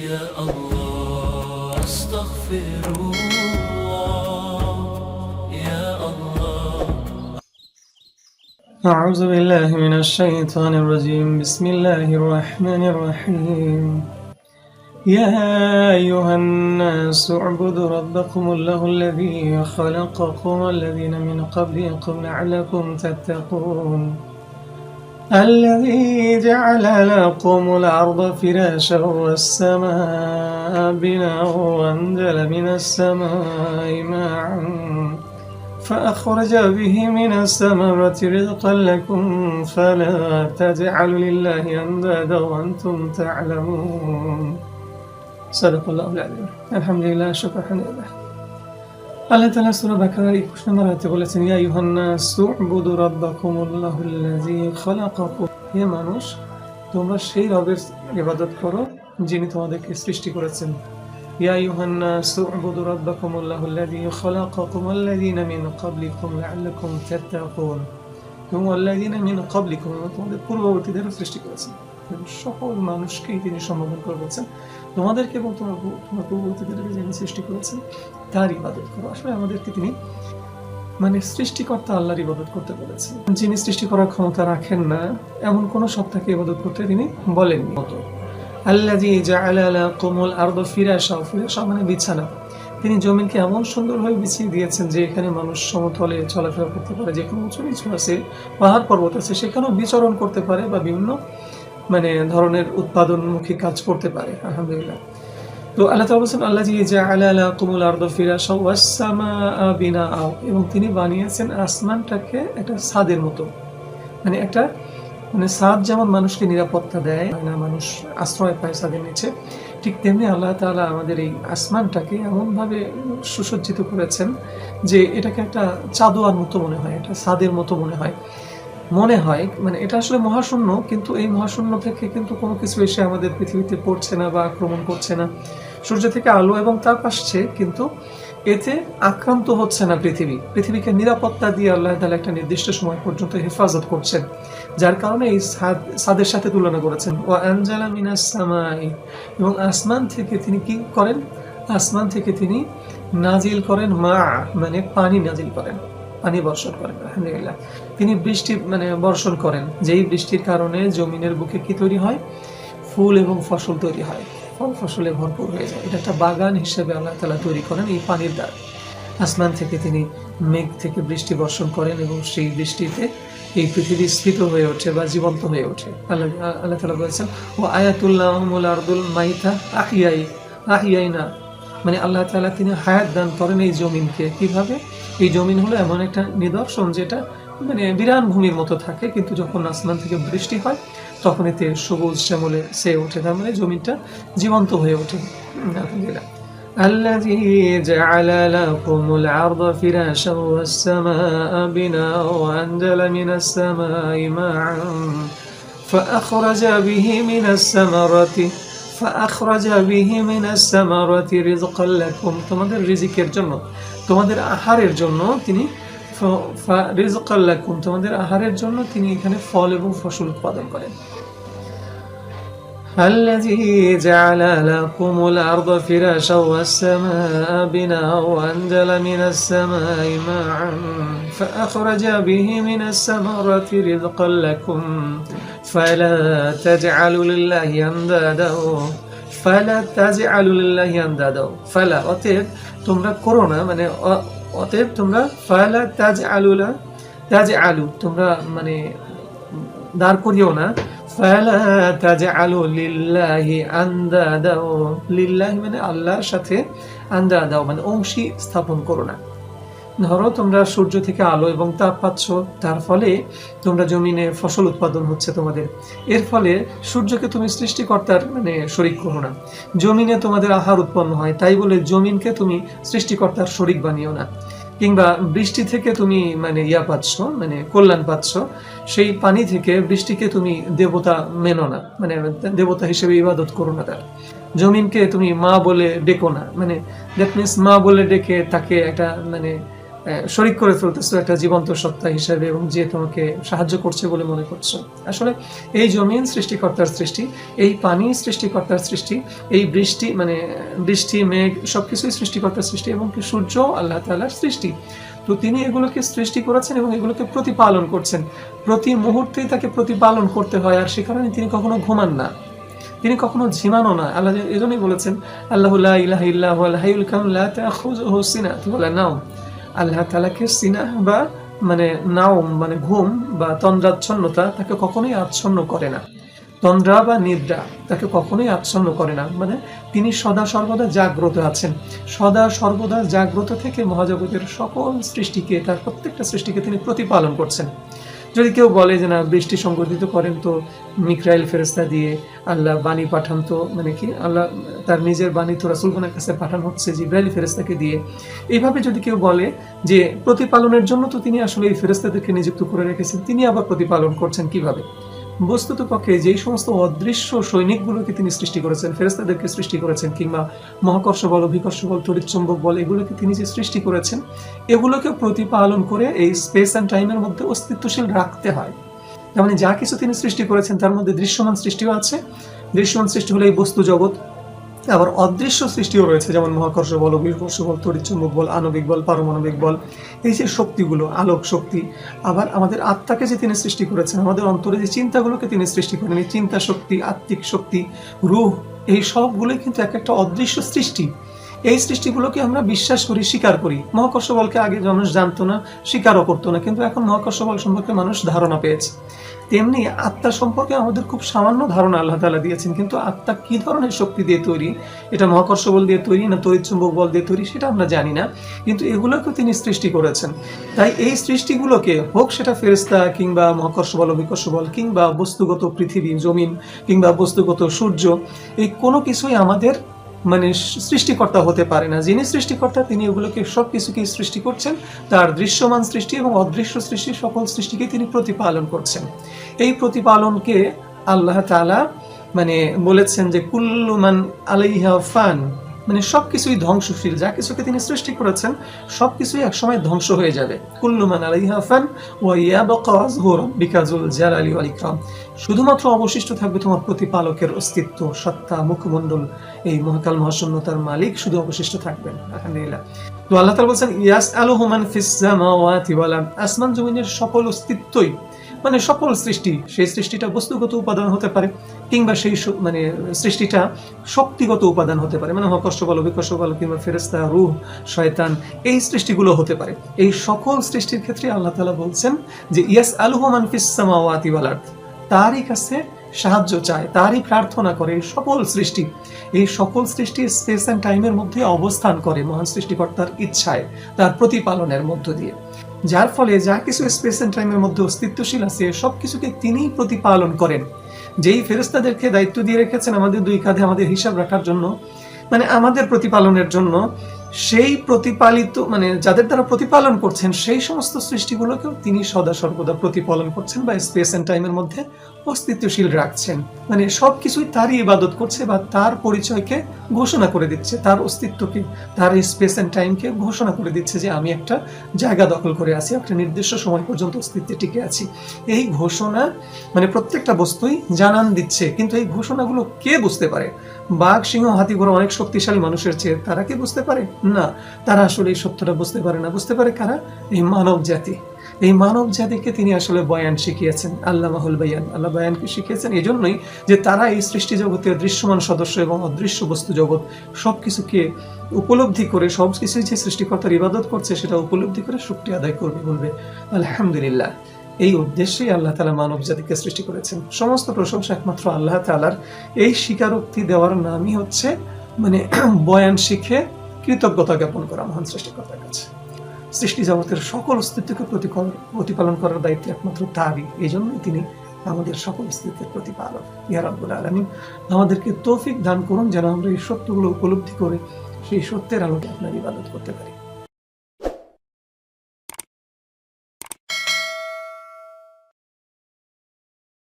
يا الله أستغفر الله يا الله. أعوذ بالله من الشيطان الرجيم. بسم الله الرحمن الرحيم. يا أيها الناس اعبدوا ربكم الله الذي خلقكم والذين من قبلكم لعلكم تتقون الذي جعل لكم الأرض فراشا والسماء بناء وأنزل من السماء ماء فأخرج به من الثمرات رزقا لكم فلا تجعلوا لله أندادا وأنتم تعلمون. صدق الله العظيم. الحمد لله شكرا لله. আল্লাহ তাআলা সূরা বাকারার 21 নম্বর আয়াতে বলেছেন, ইয়া আইয়ুহান নাসু উবুদু রাব্বাকুমুল্লাহুল্লাযী খালাকাকুম। হে মানুষ, তোমরা সেই রবের ইবাদত করো যিনি তোমাদেরকে সৃষ্টি করেছেন। ইয়া আইয়ুহান নাসু উবুদু রাব্বাকুমুল্লাহুল্লাযী খালাকাকুম ওয়াল্লাযীনা মিন ক্বাবলিকুম লাআল্লাকুম তাত্তাকুন। এবং ওয়াল্লাযীনা মিন ক্বাবলিকুম, তোমাদের পূর্ববর্তীদেরও সৃষ্টি করেছেন। সকল মানুষকেই তিনি সম্বোধন করে বলছেন, তোমাদেরকে এবং তোমার পূর্ববর্তীদেরকে যিনি সৃষ্টি করেছেন তার ইবাদত করো। আসলে আমাদেরকে তিনি সৃষ্টিকর্তা আল্লাহর ইবাদত করতে বলেছেন। যিনি সৃষ্টি করার ক্ষমতা রাখেন না এমন কোন সত্তাকে ইবাদত করতে তিনি বলেননি। আল্লাযী জাআলা লাকুমুল আরদা ফিরাশা, ফিরাশা মানে বিছানা। তিনি জমিনকে এমন সুন্দরভাবে বিছিয়ে দিয়েছেন যে এখানে মানুষ সমতলে চলাফেরা করতে পারে, যে কোনো উঁচু নিচু আছে, পাহাড় পর্বত আছে, সেখানেও বিচরণ করতে পারে বা বিভিন্ন ধরনের উৎপাদনমুখী কাজ করতে পারে। আলহামদুলিল্লাহ। তো আল্লাহ তাআলা বলেছেন, আল্লাযী জাআলা লাকুমুল আরদা ফিরাশা ওয়াস সামাআ বিনাআ, এবং তিনি বানিয়েছেন আসমানটাকে একটা ছাদের মতো। একটা ছাদ যেমন মানুষকে নিরাপত্তা দেয়, মানুষ আশ্রয় পায় ছাদের নিচে, ঠিক তেমনি আল্লাহ তাআলা আমাদের এই আসমানটাকে এমনভাবে সুসজ্জিত করেছেন যে এটাকে একটা চাদোয়ার মতো মনে হয়, একটা ছাদের মতো মনে হয়। এটা আসলে মহাশূন্য, কিন্তু এই মহাশূন্য থেকে কিন্তু কোনো কিছু এসে আমাদের পৃথিবীতে পড়ছে না বা আক্রমণ করছে না। সূর্য থেকে আলো এবং তাপ আসছে, কিন্তু এতে আক্রান্ত হচ্ছে না পৃথিবীকে নিরাপত্তা দিয়ে আল্লাহ তাআলা একটা নির্দিষ্ট সময় পর্যন্ত হেফাজত করছেন, যার কারণে এই ছাদের সাথে তুলনা করেছেন। ওয়া আনজালা মিনাস সামাই, এবং আসমান থেকে তিনি কি করেন? আসমান থেকে তিনি নাজিল করেন মা, পানি নাজিল করেন, পানি বর্ষণ করেন। আলহামদুলিল্লাহ। তিনি বৃষ্টি বর্ষণ করেন, যেই বৃষ্টির কারণে জমিনের বুকে কি তৈরি হয়? ফুল এবং ফসল তৈরি হয়, ফল ফসলে ভরপুর হয়ে যায়। এটা একটা বাগান হিসেবে আল্লাহ তাআলা তৈরি করেন এই পানির দ্বারা। আসমান থেকে তিনি মেঘ থেকে বৃষ্টি বর্ষণ করেন এবং সেই বৃষ্টিতে এই পৃথিবী স্ফীত হয়ে ওঠে বা জীবন্ত হয়ে ওঠে। আল্লাহ তাআলা বলেছেন, ও আয়াতুল লাহুমুল আরদুল মাইতা আহিয়াইনা, আল্লাহ তাআলা তিনি হায়াত দান করেন এই জমিনকে। কিভাবে? এই জমিন হলো এমন একটা নিদর্শন যেটা বিরান ভূমির মতো থাকে, কিন্তু যখন আসমান থেকে বৃষ্টি হয় তখন এতে সবুজ শ্যামলে ছেয়ে ওঠে, তার জমিনটা জীবন্ত হয়ে ওঠে। আলহামদুলিল্লাহ। আল্লাযী জাআলা লাকুমুল আরদা ফিরাশা ওয়াস সামাআ বিনাআ ওয়া আনজালা মিনাস সামাই মাআন ফাআখরাজা বিহি মিনাস সামারাতি রিজকাল লাকুম, তোমাদের রিজিকের জন্য, তোমাদের আহারের জন্য তিনি রিজকাল লাকুম, তোমাদের আহারের জন্য তিনি এখানে ফল এবং ফসল উৎপাদন করেন। আল্লাযী জাআলা লাকুমুল আরদা ফিরাশা ওয়াস সামাআ বিনাআ ওয়া আনজালা মিনাস সামাই মাআন ফাআখরাজা বিহি মিনাস সামারাতি রিজকাল লাকুম ফালা তাজআলু লিল্লাহি আনদাদা ফালা, অতএব তোমরা করো না, অতএব তোমরা ফালা তাজআলু, তোমরা দাঁড় করিও না, ফালা তাজআলু লিল্লাহি আনদাদা, লিল্লাহি আল্লাহর সাথে, আনদাদা অংশী স্থাপন করো না। ধরো তোমরা সূর্য থেকে আলো এবং তাপ পাচ্ছ, তার ফলে তোমরা জমিনে ফসল উৎপাদন হচ্ছে তোমাদের, এর ফলে সূর্যকে তুমি সৃষ্টিকর্তার শরীক করো না। জমিনে তোমাদের আহার উৎপন্ন হয়, তাই বলে জমিনকে তুমি সৃষ্টিকর্তার শরীক বানিও না। কিংবা বৃষ্টি থেকে তুমি পাচ্ছ, কল্যাণ পাচ্ছ, সেই পানি থেকে বৃষ্টিকে তুমি দেবতা মেনো না, দেবতা হিসেবে ইবাদত করো না তার। জমিনকে তুমি মা বলে ডেকো না, দ্যাট মিনস মা বলে ডেকে তাকে একটা শরীক করে ফেলতেছো একটা জীবন্ত সত্তা হিসেবে, এবং যে তোমাকে সাহায্য করছে বলে মনে করছো। আসলে এই জমিন সৃষ্টিকর্তার সৃষ্টি, এই পানি সৃষ্টিকর্তার সৃষ্টি, এই বৃষ্টি মেঘ সবকিছুই সৃষ্টিকর্তার সৃষ্টি, এবং কি সূর্য আল্লাহ তাআলার সৃষ্টি। তো তিনি এগুলোকে সৃষ্টি করেছেন এবং এগুলোকে প্রতিপালন করছেন, প্রতি মুহূর্তেই তাকে প্রতিপালন করতে হয়। আর সে কারণে তিনি কখনো ঘুমান না, তিনি কখনো ঝিমানো না। আল্লাহ এজন্যই বলেছেন আল্লাহু লা ইলাহা ইল্লা হুয়াল হাইয়ুল কাইয়ুম লা তাখুযুহু সিনাতুন ওয়ালা নাওম। আল্লাহ তাআলাকে সিনাহ বা নাওম ঘুম বা তন্দ্রাচ্ছন্নতা তাকে কখনোই আচ্ছন্ন করে না, তন্দ্রা বা নিদ্রা তাকে কখনোই আচ্ছন্ন করে না। তিনি সদা সর্বদা জাগ্রত আছেন, সদা সর্বদা জাগ্রত থেকে মহাজগতের সকল সৃষ্টিকে, তার প্রত্যেকটা সৃষ্টিকে তিনি প্রতিপালন করছেন। যদি কেউ বলে যে না বৃষ্টি সংগঠিত করেন তো মিকরাইল ফেরেশতা দিয়ে, আল্লাহ বাণী পাঠান তো আল্লাহ তার নিজের বাণী তো রাসূলগণের কাছে পাঠানো হচ্ছে জিবরাইল ফেরেশতাকে দিয়ে, এইভাবে যদি কেউ বলে যে প্রতিপালনের জন্য তো তিনি আসলে এই ফেরেশতাদেরকে নিযুক্ত করে রেখেছেন, তিনি আবার প্রতিপালন করছেন কিভাবে? বস্তুত পক্ষে যেই সমস্ত অদৃশ্য সৈনিকগুলোকে তিনি সৃষ্টি করেছেন, ফেরেশতাদেরকে সৃষ্টি করেছেন, কিংবা মহাকর্ষ বল, অভিকর্ষ বল, তড়িৎচুম্বক বল, এগুলোকে তিনি যে সৃষ্টি করেছেন, এগুলোকে প্রতিপালন করে এই স্পেস অ্যান্ড টাইমের মধ্যে অস্তিত্বশীল রাখতে হয়। তার মানে যা কিছু তিনি সৃষ্টি করেছেন তার মধ্যে দৃশ্যমান সৃষ্টিও আছে। দৃশ্যমান সৃষ্টি হলো এই বস্তু জগৎ, আবার অদৃশ্য সৃষ্টিও রয়েছে, যেমন মহাকর্ষ বল, অভিকর্ষ বল, তড়িৎচুম্বক বল, আণবিক বল, পারমাণবিক বল, এই যে শক্তিগুলো, আলোক শক্তি। আবার আমাদের আত্মাকে যে তিনি সৃষ্টি করেছেন, আমাদের অন্তরে যে চিন্তাগুলোকে তিনি সৃষ্টি করেন, এই চিন্তা শক্তি, আত্মিক শক্তি, রূহ, এই সবগুলোই কিন্তু এক একটা অদৃশ্য সৃষ্টি। এই সৃষ্টিগুলোকে আমরা বিশ্বাস করি, স্বীকার করি। মহাকর্ষ বলকে আগে মানুষ জানতো না, স্বীকারও করতো না, কিন্তু এখন মহাকর্ষ বল সম্পর্কে মানুষ ধারণা পেয়েছে। তেমনি আত্মা সম্পর্কে আমাদের খুব সামান্য ধারণা আল্লাহ তাআলা দিয়েছেন, কিন্তু আত্মা কি ধরনের শক্তি দিয়ে তৈরি, এটা মহাকর্ষ বল দিয়ে তৈরি না তড়িৎচুম্বক বল দিয়ে তৈরি, সেটা আমরা জানি না, কিন্তু এগুলোকে তিনি সৃষ্টি করেছেন। তাই এই সৃষ্টিগুলোকে, হোক সেটা ফেরেশতা কিংবা মহাকর্ষ বল, অভিকর্ষ বল, কিংবা বস্তুগত পৃথিবী জমিন, কিংবা বস্তুগত সূর্য, এই কোনো কিছুই আমাদের সৃষ্টিকর্তা হতে পারে না। যিনি সৃষ্টিকর্তা তিনি এগুলোকে সব কিছুকেই সৃষ্টি করছেন, তার দৃশ্যমান সৃষ্টি এবং অদৃশ্য সৃষ্টি সকল সৃষ্টিকে তিনি প্রতিপালন করছেন। এই প্রতিপালনকে আল্লাহ তাআলা বলেছেন যে কুল্লু মান আলাইহা ফান, সবকিছুই ধ্বংসশীল। যা কিছুকে তিনি সৃষ্টি করেছেন সবকিছুই একসময় ধ্বংস হয়ে যাবে। কুল্লু মান আলাইহা ফান ওয়া ইয়াবকা ওয়াজহু রাব্বিকা যুল জালালি ওয়াল ইকরাম। শুধুমাত্র অবশিষ্ট থাকবে তোমার প্রতিপালকের অস্তিত্ব, সত্তা, মুখমণ্ডল, এই মহাকাল মহাশূন্যতার মালিক শুধু অবশিষ্ট থাকবেন। আলহামদুলিল্লাহ। তো আল্লাহ তাআলা বলেন ইয়াসআলুহু মান ফিস সামাওয়াতি ওয়াল আরদ, আসমান জমিনের সকল অস্তিত্বই সকল সৃষ্টি, সেই সৃষ্টিটা বস্তুগত উপাদান হতে পারে, কিংবা সেই সৃষ্টিটা শক্তিগত উপাদান হতে পারে, মহাকর্ষ বল, অভিকর্ষ বল, কিংবা ফেরেশতা, রূহ, শয়তান, এই সৃষ্টিগুলো হতে পারে। এই সকল সৃষ্টির ক্ষেত্রে আল্লাহ তাআলা বলছেন যে ইয়াসআলুহু মান ফিস সামাওয়াতি ওয়াল আরদ, তারই কাছে সাহায্য চায়, তারই প্রার্থনা করে। এই সকল সৃষ্টি স্পেস অ্যান্ড টাইমের মধ্যে অবস্থান করে মহান সৃষ্টিকর্তার ইচ্ছায়, তার প্রতিপালনের মধ্য দিয়ে। যার ফলে যা কিছু স্পেস অ্যান্ড টাইমের মধ্যে অস্তিত্বশীল আছে সব কিছুকে তিনিই প্রতিপালন করেন। যেই ফেরেশতাদেরকে দায়িত্ব দিয়ে রেখেছেন আমাদের দুই কাঁধে আমাদের হিসাব রাখার জন্য, আমাদের প্রতিপালনের জন্য, সেই প্রতিপালিত যাদের দ্বারা প্রতিপালন করছেন সেই সমস্ত সৃষ্টিগুলোকেও তিনি সদা সর্বদা প্রতিপালন করছেন বা স্পেস অ্যান্ড টাইমের মধ্যে অস্তিত্বশীল রাখছেন। সবকিছুই তারই ইবাদত করছে বা তার পরিচয়কে ঘোষণা করে দিচ্ছে, তার অস্তিত্বকে, তার এই স্পেস অ্যান্ড টাইমকে ঘোষণা করে দিচ্ছে যে আমি একটা জায়গা দখল করে আছি, একটা নির্দিষ্ট সময় পর্যন্ত অস্তিত্বে টিকে আছি। এই ঘোষণা প্রত্যেকটা বস্তুই জানান দিচ্ছে। কিন্তু এই ঘোষণাগুলো কে বুঝতে পারে? বাঘ, সিংহ, হাতি, ঘোড়া অনেক শক্তিশালী মানুষের চেয়ে, তারা কি বুঝতে পারে? না, তারা আসলে এই সত্যটা বুঝতে পারে না। বুঝতে পারে কারা? এই মানব জাতি। এই মানব জাতিকে তিনি আসলে বয়ান শিখিয়েছেন, আল্লামাহুল বায়ান, আল্লাহ বয়ানকে শিখিয়েছেন এই জন্যই যে তারা এই সৃষ্টি জগতের দৃশ্যমান সদস্য এবং অদৃশ্য বস্তু জগৎ সবকিছুকে উপলব্ধি করে, সবকিছু যে সৃষ্টিকর্তার ইবাদত করছে সেটা উপলব্ধি করে শুকরিয়া আদায় করবে, বলবে আলহামদুলিল্লাহ। এই উদ্দেশ্যেই আল্লাহ তাআলা মানব জাতিকে সৃষ্টি করেছেন। সমস্ত প্রশংসা একমাত্র আল্লাহ তাআলার। এই স্বীকারোক্তি দেওয়ার নামই হচ্ছে বয়ান শিখে কৃতজ্ঞতা জ্ঞাপন করা মহান সৃষ্টিকর্তার কাছে। সৃষ্টি জগতের সকল অস্তিত্বকে প্রতিপালন করার দায়িত্ব একমাত্র তারই। এই জন্যই তিনি আমাদের সকল অস্তিত্বের প্রতিপালক। ইয়া রাব্বুল আলামিন, আমাদেরকে তৌফিক দান করুন যেন আমরা এই সত্যগুলো উপলব্ধি করে সেই সত্যের আলোকে আপনার ইবাদত করতে পারি।